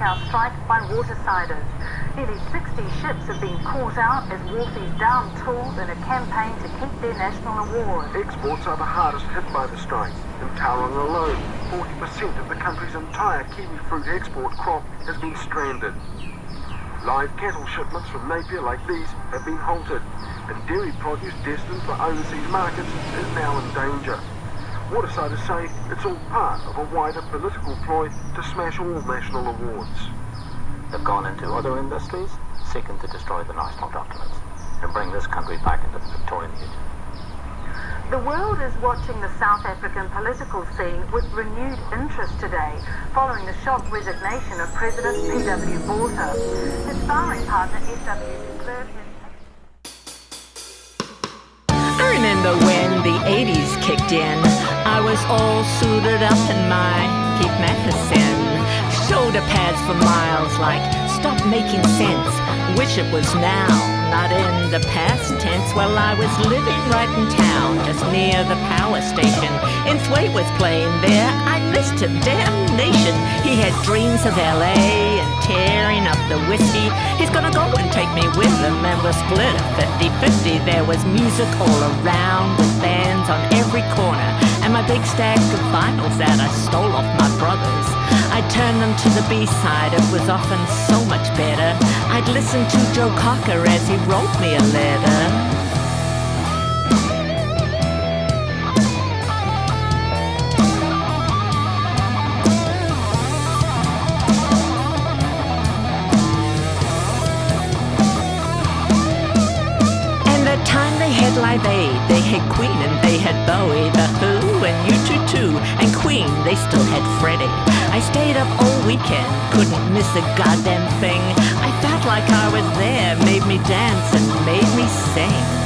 our strike by watersiders. Nearly 60 ships have been caught out as wharfies down-tooled in a campaign to keep their national awards. Exports are the hardest hit by the strike. In Tauranga alone, 40% of the country's entire kiwi fruit export crop has been stranded. Live cattle shipments from Napier like these have been halted, and dairy produce destined for overseas markets is now in danger. Watersiders say it's all part of a wider political ploy to smash all national awards. They've gone into other industries, seeking to destroy the national documents and bring this country back into the Victorian age. The world is watching the South African political scene with renewed interest today, following the shock resignation of President P.W. Botha. His sparring partner, S.W. declared his... I remember when the 80s kicked in. I was all suited up in my Keith Matheson. Shoulder pads for miles like, stop making sense. Wish it was now, not in the past tense. Well, I was living right in town, just near the power station. Inth'way was playing there, I missed him, damnation. He had dreams of LA and tearing up the whiskey. He's gonna go and take me with him, and we'll split a 50-50. There was music all around, with bands on every corner, and my big stack of vinyls that I stole off my brothers. I'd turn them to the B-side, it was often so much better. I'd listen to Joe Cocker as he wrote me a letter. Live Aid, they had Queen and they had Bowie, The Who and U2 and Queen, they still had Freddie. I stayed up all weekend, couldn't miss a goddamn thing. I felt like I was there, made me dance and made me sing.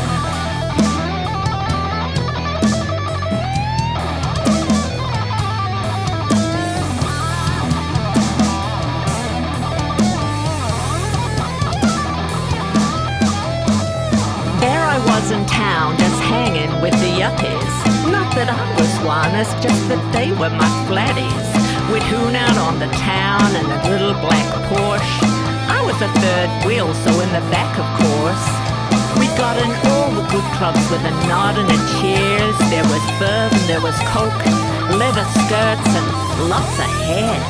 In town, just hanging with the yuppies. Not that I was one, it's just that they were my flatties. We'd hoon out on the town in a little black Porsche. I was a third wheel, so in the back, of course. We got in all the good clubs with a nod and a cheers. There was verve and there was coke, leather skirts and lots of hair.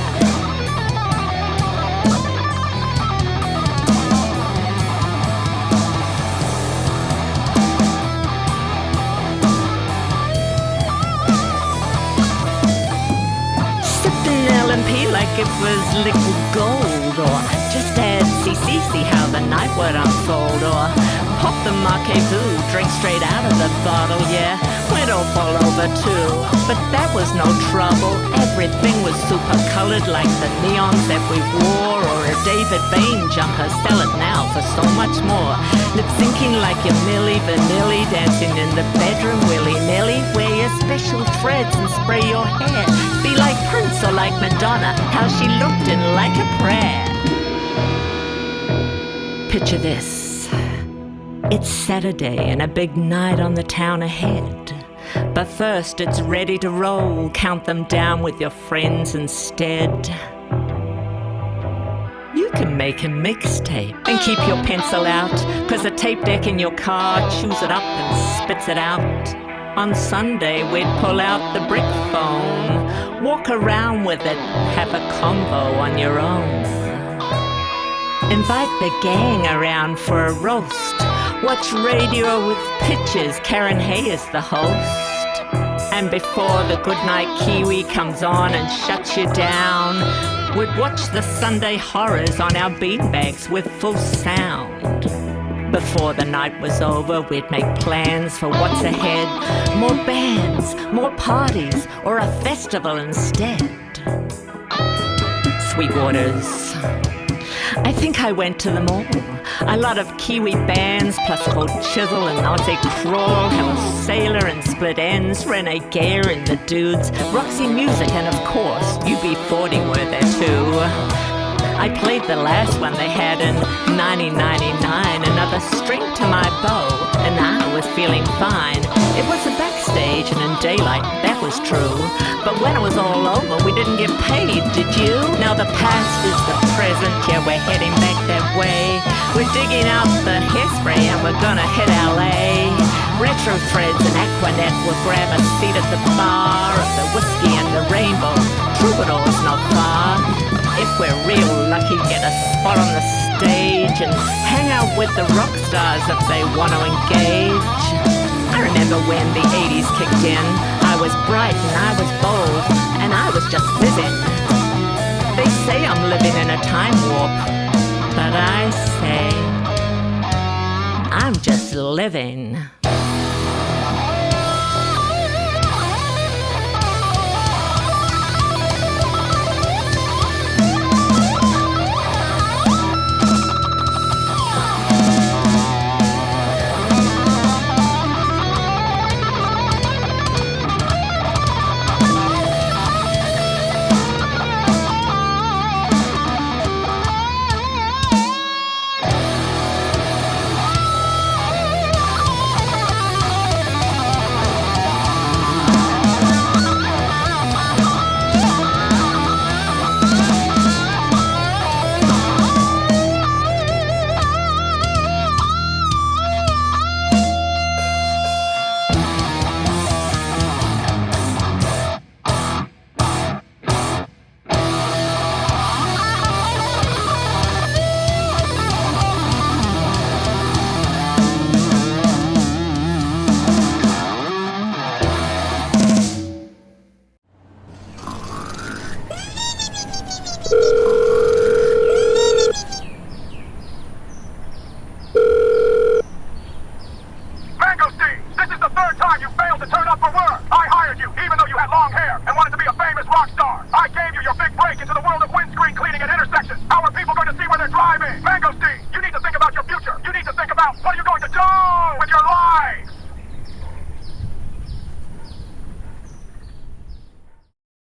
Like it was liquid gold, or just add CC, see how the night would unfold, or pop the Marquez-Vous, drink straight out of the bottle, yeah, we'd all fall over too, but that was no trouble. Everything was super colored like the neons that we wore, or a David Bain jumper, sell it now for so much more. Lip syncing like your Milli Vanilli, dancing in the bedroom willy-nilly, wear your special threads and spray your hair. Be like Prince or like Madonna, how she looked in like a prayer. Picture this. It's Saturday and a big night on the town ahead. But first it's ready to roll, count them down with your friends instead. You can make a mixtape and keep your pencil out, 'cause a tape deck in your car chews it up and spits it out. On Sunday, we'd pull out the brick phone, walk around with it, have a convo on your own. Invite the gang around for a roast, watch radio with pictures, Karen Hay is the host. And before the Goodnight Kiwi comes on and shuts you down, we'd watch the Sunday horrors on our beanbags with full sound. Before the night was over, we'd make plans for what's ahead. More bands, more parties, or a festival instead. Sweetwaters. I think I went to them all. A lot of Kiwi bands, plus Cold Chisel and Nazi Crawl, Hell Sailor and Split Ends, Rene Gare and the Dudes, Roxy Music, and of course, UB40 were there too. I played the last one they had in 1999, another string to my bow, and I was feeling fine. It was a backstage and in daylight, that was true. But when it was all over, we didn't didn't get paid, did you? Now the past is the present, yeah, we're heading back that way. We're digging out the hairspray and we're gonna hit LA. Retro threads and Aquanet will grab a seat at the bar of the whiskey and the rainbow. Troubadour's not far. If we're real lucky, get a spot on the stage and hang out with the rock stars if they want to engage. I remember when the 80s kicked in. I was bright and I was bold and I was just living. They say I'm living in a time warp, but I say I'm just living. Mangosteen, this is the third time you failed to turn up for work. I hired you, even though you had long hair and wanted to be a famous rock star. I gave you your big break into the world of windscreen cleaning at intersections. How are people going to see where they're driving? Mangosteen,